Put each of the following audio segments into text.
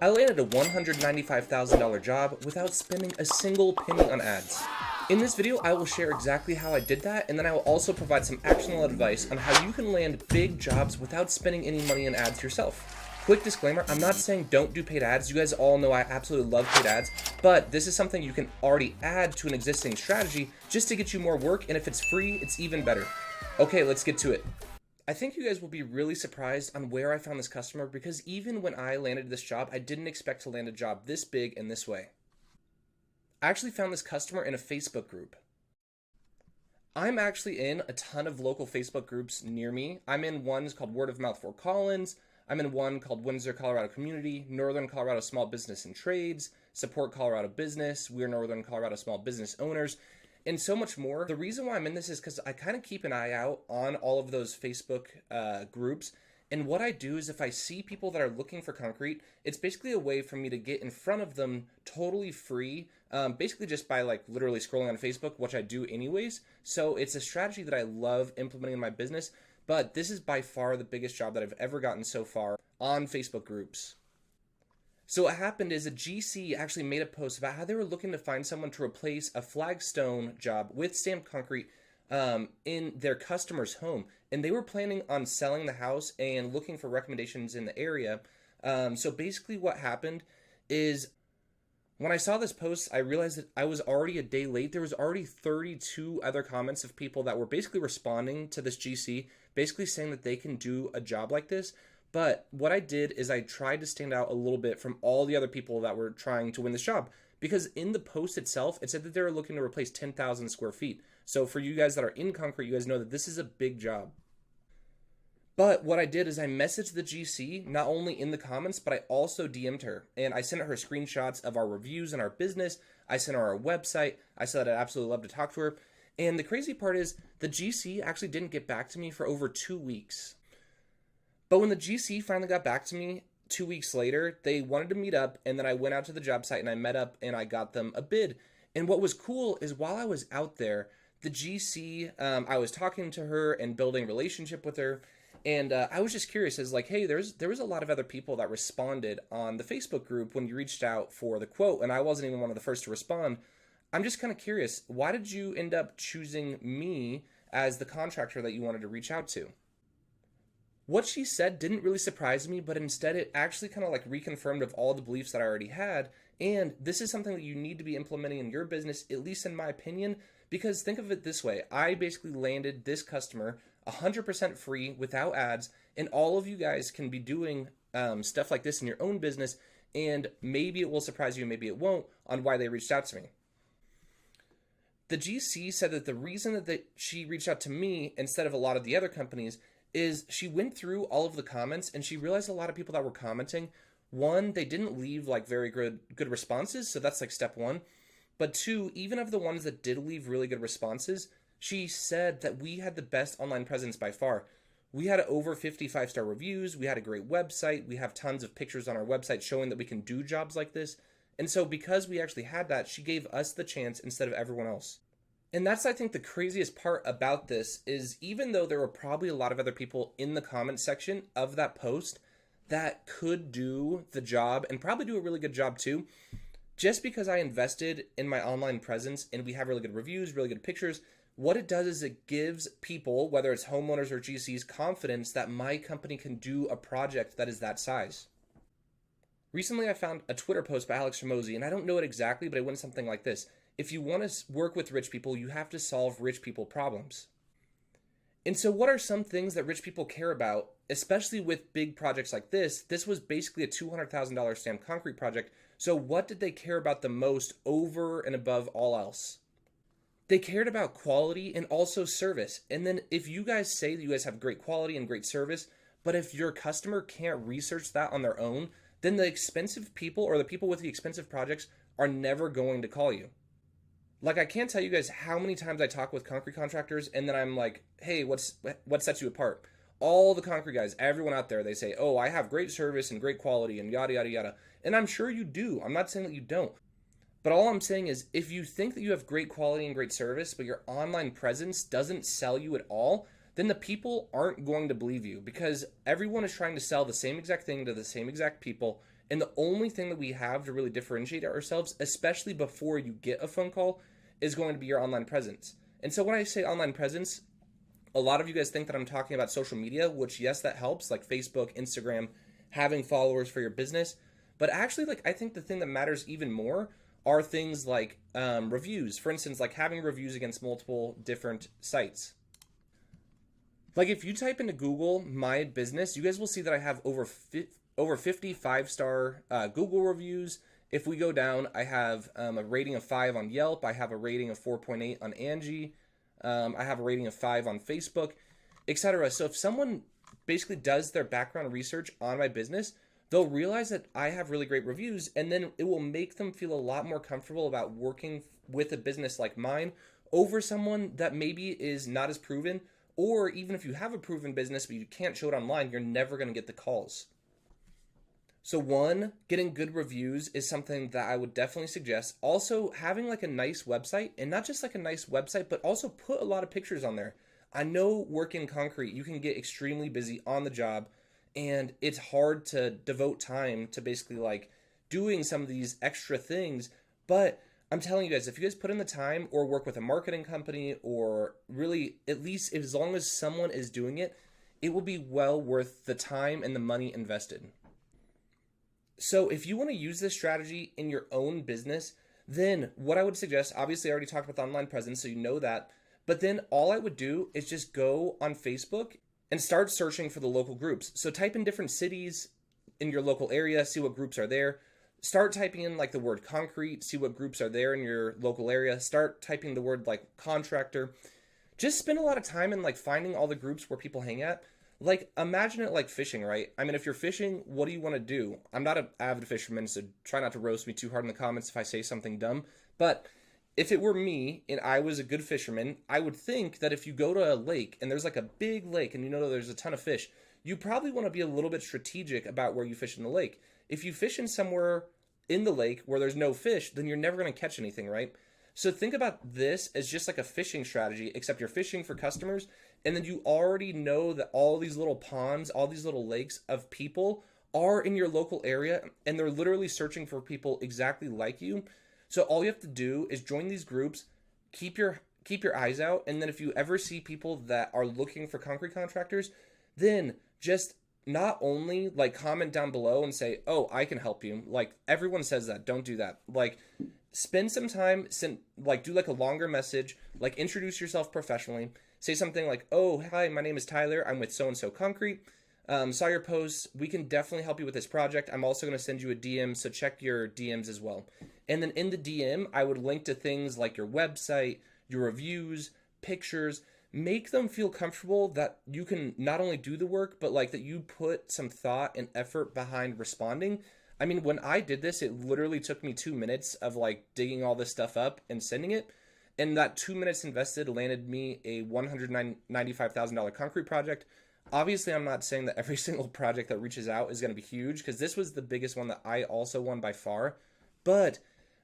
I landed a $195,000 job without spending a single penny on ads. In this video, I will share exactly how I did that, and then I will also provide some actionable advice on how you can land big jobs without spending any money on ads yourself. Quick disclaimer, I'm not saying don't do paid ads. You guys all know I absolutely love paid ads, but this is something you can already add to an existing strategy just to get you more work, and if it's free, it's even better. Okay, let's get to it. I think you guys will be really surprised on where I found this customer, because even when I landed this job, I didn't expect to land a job this big and this way. I actually found this customer in a Facebook group. I'm actually in a ton of local Facebook groups near me. I'm in one called Word of Mouth Fort Collins. I'm in one called Windsor, Colorado Community, Northern Colorado Small Business and Trades, Support Colorado Business, We're Northern Colorado Small Business Owners, and so much more. The reason why I'm in this is because I kind of keep an eye out on all of those Facebook groups. And what I do is if I see people that are looking for concrete, it's basically a way for me to get in front of them totally free, basically just by like literally scrolling on Facebook, which I do anyways. So it's a strategy that I love implementing in my business, but this is by far the biggest job that I've ever gotten so far on Facebook groups. So what happened is a GC actually made a post about how they were looking to find someone to replace a flagstone job with stamped concrete in their customer's home. And they were planning on selling the house and looking for recommendations in the area. So basically what happened is when I saw this post, I realized that I was already a day late. There was already 32 other comments of people that were basically responding to this GC, basically saying that they can do a job like this. But what I did is I tried to stand out a little bit from all the other people that were trying to win this job. Because in the post itself, it said that they were looking to replace 10,000 square feet. So for you guys that are in concrete, you guys know that this is a big job. But what I did is I messaged the GC, not only in the comments, but I also DM'd her. And I sent her screenshots of our reviews and our business. I sent her our website. I said I'd absolutely love to talk to her. And the crazy part is the GC actually didn't get back to me for over 2 weeks. But when the GC finally got back to me 2 weeks later, they wanted to meet up, and then I went out to the job site and I met up and I got them a bid. And what was cool is while I was out there, the GC, I was talking to her and building a relationship with her. And I was just curious, as like, hey, there was a lot of other people that responded on the Facebook group when you reached out for the quote, and I wasn't even one of the first to respond. I'm just kind of curious, why did you end up choosing me as the contractor that you wanted to reach out to? What she said didn't really surprise me, but instead it actually kind of like reconfirmed of all the beliefs that I already had. And this is something that you need to be implementing in your business, at least in my opinion, because think of it this way. I basically landed this customer 100% free without ads, and all of you guys can be doing stuff like this in your own business, and maybe it will surprise you, maybe it won't, on why they reached out to me. The GC said that the reason that she reached out to me instead of a lot of the other companies is she went through all of the comments and she realized a lot of people that were commenting, one, they didn't leave like very good responses, so that's like step one. But two, even of the ones that did leave really good responses, she said that we had the best online presence by far. We had over 50 5-star reviews, we had a great website, we have tons of pictures on our website showing that we can do jobs like this. And so because we actually had that, she gave us the chance instead of everyone else. And that's, I think, the craziest part about this is even though there were probably a lot of other people in the comment section of that post that could do the job and probably do a really good job too, just because I invested in my online presence and we have really good reviews, really good pictures, what it does is it gives people, whether it's homeowners or GCs, confidence that my company can do a project that is that size. Recently, I found a Twitter post by Alex Hormozi, and I don't know it exactly, but it went something like this. If you want to work with rich people, you have to solve rich people problems. And so what are some things that rich people care about, especially with big projects like this? This was basically a $200,000 stamped concrete project. So what did they care about the most over and above all else? They cared about quality and also service. And then if you guys say that you guys have great quality and great service, but if your customer can't research that on their own, then the expensive people or the people with the expensive projects are never going to call you. Like, I can't tell you guys how many times I talk with concrete contractors and then I'm like, hey, what sets you apart? All the concrete guys, everyone out there, they say, oh, I have great service and great quality and yada, yada, yada. And I'm sure you do. I'm not saying that you don't. But all I'm saying is if you think that you have great quality and great service, but your online presence doesn't sell you at all, then the people aren't going to believe you because everyone is trying to sell the same exact thing to the same exact people. And the only thing that we have to really differentiate ourselves, especially before you get a phone call, is going to be your online presence. And so when I say online presence, a lot of you guys think that I'm talking about social media, which yes, that helps, like Facebook, Instagram, having followers for your business. But actually, like, I think the thing that matters even more are things like reviews. For instance, like having reviews against multiple different sites. Like if you type into Google my business, you guys will see that I have over 50 5-star Google reviews. If we go down, I have a rating of 5 on Yelp. I have a rating of 4.8 on Angie. I have a rating of 5 on Facebook, etc. So if someone basically does their background research on my business, they'll realize that I have really great reviews, and then it will make them feel a lot more comfortable about working with a business like mine over someone that maybe is not as proven, or even if you have a proven business but you can't show it online, you're never going to get the calls. So one, getting good reviews is something that I would definitely suggest. Also, having like a nice website, and not just like a nice website, but also put a lot of pictures on there. I know working concrete, you can get extremely busy on the job, and it's hard to devote time to basically like doing some of these extra things. But I'm telling you guys, if you guys put in the time or work with a marketing company, or really at least as long as someone is doing it, it will be well worth the time and the money invested. So if you want to use this strategy in your own business, then what I would suggest, obviously I already talked about the online presence, so you know that, but then all I would do is just go on Facebook and start searching for the local groups. So type in different cities in your local area, see what groups are there. Start typing in like the word concrete, see what groups are there in your local area. Start typing the word like contractor. Just spend a lot of time in like finding all the groups where people hang at. Like imagine it like fishing, right? I mean, if you're fishing, what do you want to do? I'm not an avid fisherman, so try not to roast me too hard in the comments if I say something dumb. But if it were me and I was a good fisherman, I would think that if you go to a lake and there's like a big lake and you know there's a ton of fish, you probably want to be a little bit strategic about where you fish in the lake. If you fish in somewhere in the lake where there's no fish, then you're never going to catch anything, right? So think about this as just like a fishing strategy, except you're fishing for customers, and then you already know that all these little ponds, all these little lakes of people are in your local area, and they're literally searching for people exactly like you. So all you have to do is join these groups, keep your eyes out, and then if you ever see people that are looking for concrete contractors, then just not only like comment down below and say, "Oh, I can help you." Like everyone says that, don't do that. Like spend some time, do like a longer message, like introduce yourself professionally. Say something like, "Oh, hi, my name is Tyler. I'm with so-and-so Concrete. Saw your posts. We can definitely help you with this project. I'm also going to send you a DM, so check your DMs as well." And then in the DM, I would link to things like your website, your reviews, pictures. Make them feel comfortable that you can not only do the work, but like that you put some thought and effort behind responding. I mean, when I did this, it literally took me 2 minutes of like digging all this stuff up and sending it. And that 2 minutes invested landed me a $195,000 concrete project. Obviously, I'm not saying that every single project that reaches out is going to be huge, because this was the biggest one that I also won by far. But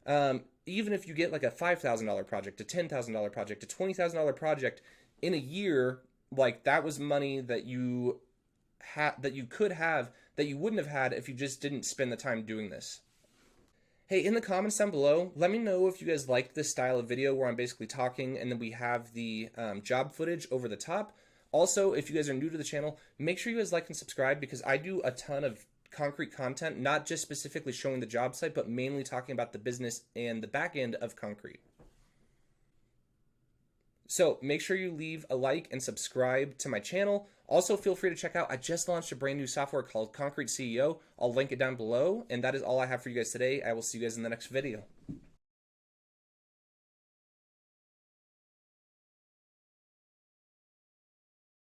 even if you get like a $5,000 project, a $10,000 project, a $20,000 project in a year, like that was money that you could have that you wouldn't have had if you just didn't spend the time doing this. Hey, in the comments down below, let me know if you guys liked this style of video where I'm basically talking and then we have the job footage over the top. Also, if you guys are new to the channel, make sure you guys like and subscribe, because I do a ton of concrete content, not just specifically showing the job site, but mainly talking about the business and the back end of concrete. So make sure you leave a like and subscribe to my channel. Also, feel free to check out, I just launched a brand new software called Concrete CEO. I'll link it down below. And that is all I have for you guys today. I will see you guys in the next video.